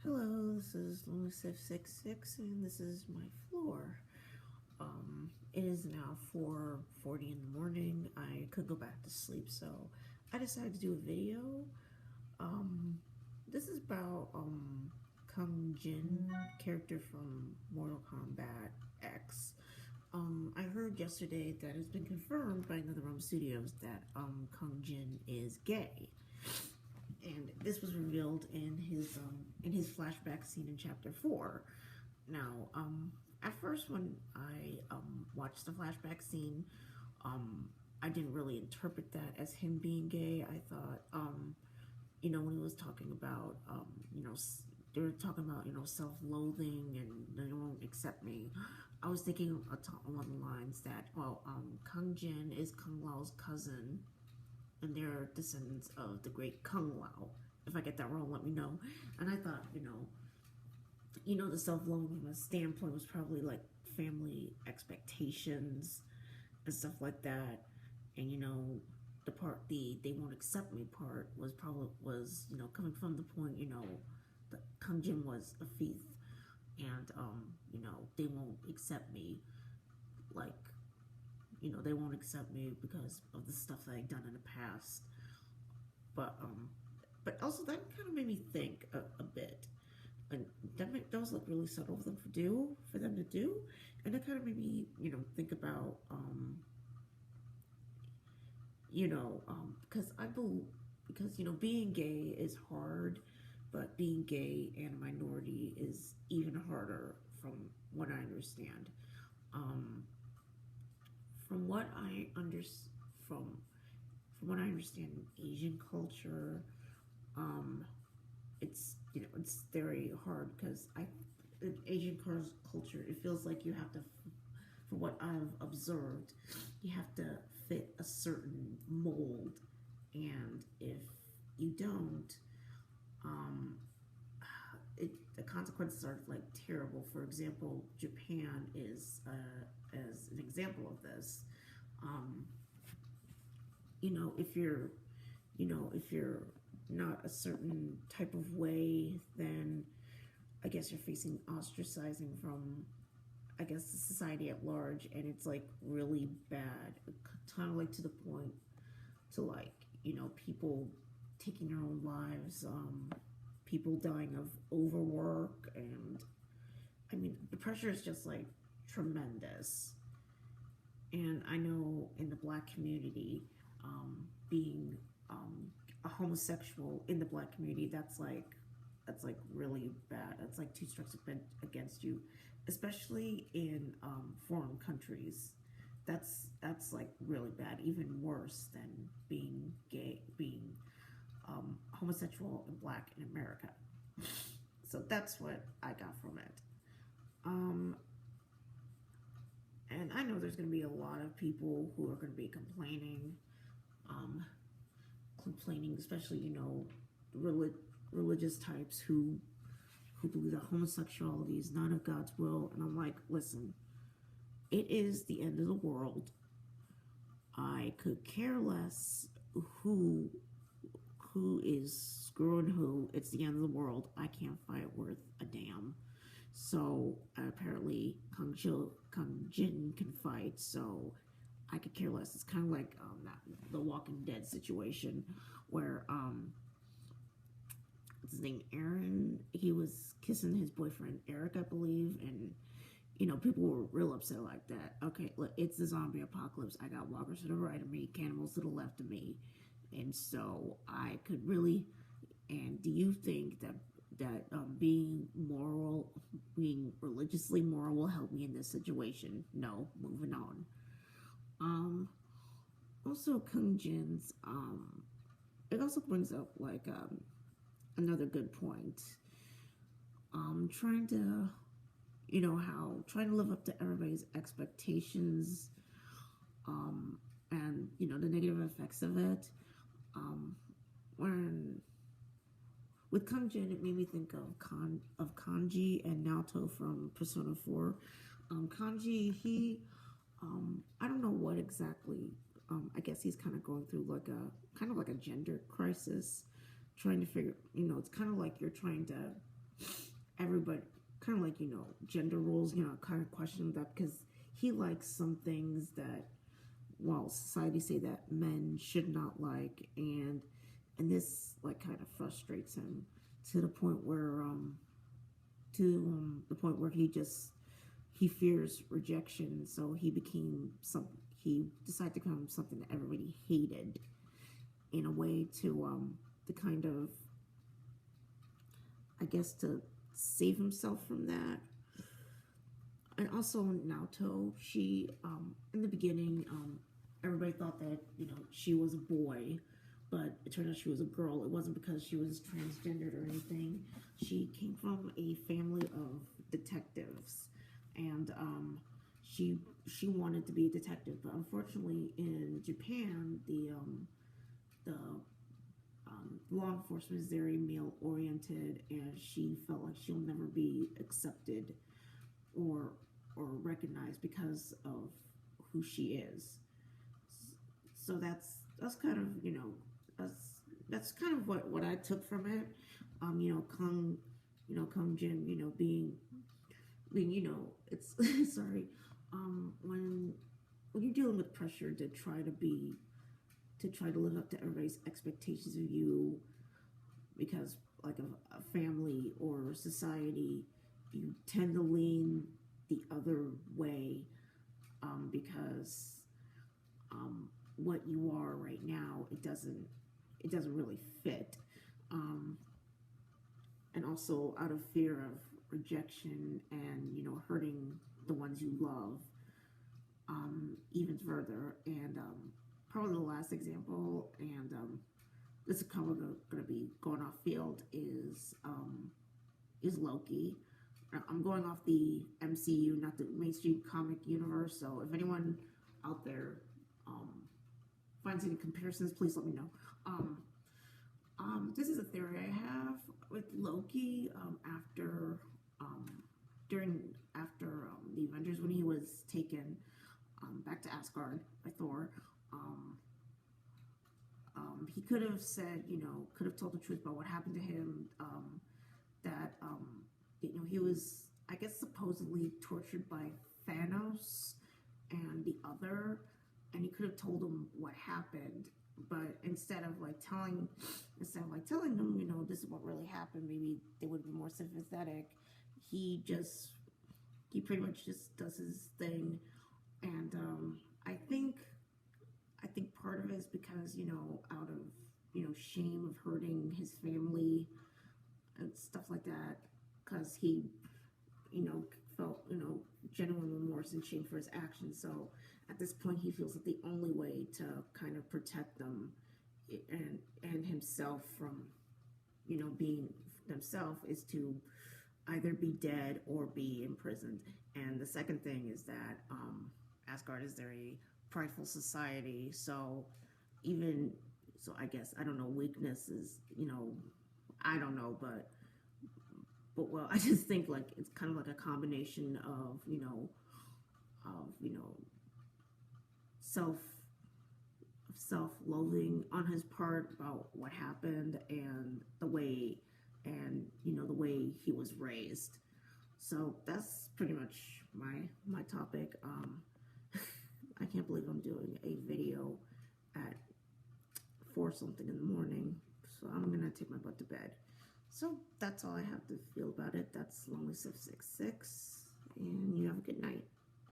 Hello, this is Lonesif66 and this is my floor. It is now 4:40 in the morning. I could go back to sleep, so I decided to do a video. This is about Kung Jin, character from Mortal Kombat X. I heard yesterday that it's been confirmed by NetherRealm Studios that Kung Jin is gay. And this was revealed in his flashback scene in chapter 4. Now, at first when I watched the flashback scene, I didn't really interpret that as him being gay. I thought, when he was talking about, they were talking about, self-loathing and they won't accept me. I was thinking along the lines that, Kung Jin is Kung Lao's cousin, and they're descendants of the great Kung Lao. If I get that wrong, let me know. And I thought, the self-loathing from a standpoint was probably like family expectations and stuff like that. And the part they won't accept me part was coming from the point that Kung Jin was a thief, and they won't accept me, like they won't accept me because of the stuff that I've done in the past. But also that kind of made me think a bit, and that was like really subtle for them to do, and that kind of made me think about because being gay is hard, but being gay and a minority is even harder from what I understand. From what I understand in Asian culture, it's very hard because in Asian culture it feels like you have to, from what I've observed, you have to fit a certain mold, and if you don't, the consequences are like terrible. For example, Japan is as an example of this. If you're not a certain type of way, then I guess you're facing ostracizing from, I guess, the society at large, and it's like really bad, kind of like to the point to like people taking their own lives, people dying of overwork, and I mean the pressure is just like tremendous. And I know in the Black community, being a homosexual in the Black community, that's like really bad. That's like two strikes against you, especially in foreign countries. That's like really bad, even worse than being gay, being homosexual and Black in America. So that's what I got from it. And I know there's going to be a lot of people who are going to be complaining, especially religious types who believe that homosexuality is not of God's will. And I'm like, listen, it is the end of the world. I could care less who is screwing who. It's the end of the world. I can't fight worth a damn. So apparently Kung Jin can fight, so I could care less. It's kind of like the Walking Dead situation where what's his name, Aaron, he was kissing his boyfriend Eric, I believe, and people were real upset like that. Okay, look, it's the zombie apocalypse. I got walkers to the right of me, cannibals to the left of me, and so I could really. And do you think that being religiously moral will help me in this situation? No. Moving on. Also Kung Jin's, it also brings up like another good point. Trying to live up to everybody's expectations, and the negative effects of it. When with Kung Jin, it made me think of Kanji and Naoto from Persona 4. Kanji, he, I don't know what exactly. I guess he's kind of going through like a gender crisis, trying to figure. It's kind of like you're trying to everybody kind of like, gender roles, kind of questioning that, because he likes some things that, well, society say that men should not like, and this like kind of frustrates him to the point where the point where he fears rejection, so he decided to become something that everybody hated, in a way to kind of, I guess, to save himself from that. And also Naoto, she in the beginning, everybody thought that she was a boy, but it turned out she was a girl. It wasn't because she was transgendered or anything. She came from a family of detectives, and she wanted to be a detective, but unfortunately in Japan, the law enforcement is very male oriented, and she felt like she'll never be accepted or recognized because of who she is. So that's kind of, that's kind of what I took from it. Kung Jin, being it's sorry, when you're dealing with pressure to try to live up to everybody's expectations of you, because like a family or society, you tend to lean the other way, because what you are right now, it doesn't really fit, and also out of fear of rejection and hurting the ones you love, even further. And probably the last example, and this is kind of going to be going off field, is Loki. I'm going off the MCU, not the mainstream comic universe. So if anyone out there finds any comparisons, please let me know. This is a theory I have with Loki. After the Avengers, when he was taken back to Asgard by Thor, he could have said, could have told the truth about what happened to him. That he was, I guess, supposedly tortured by Thanos and the other, and he could have told him what happened. But instead of telling them, this is what really happened, maybe they would be more sympathetic. He pretty much just does his thing, and I think part of it is because out of shame of hurting his family and stuff like that, because he felt genuine remorse and shame for his actions. So at this point, he feels that the only way to kind of protect them and himself from being themselves is to either be dead or be imprisoned. And the second thing is that Asgard is very prideful society, so I guess, I don't know, weakness is, I don't know, but well, I just think it's kind of like a combination of self-loathing on his part about what happened, and the way he was raised. So that's pretty much my topic. I can't believe I'm doing a video at 4 something in the morning, so I'm gonna take my butt to bed. So that's all I have to feel about it. That's Lonely 666, and you have a good night.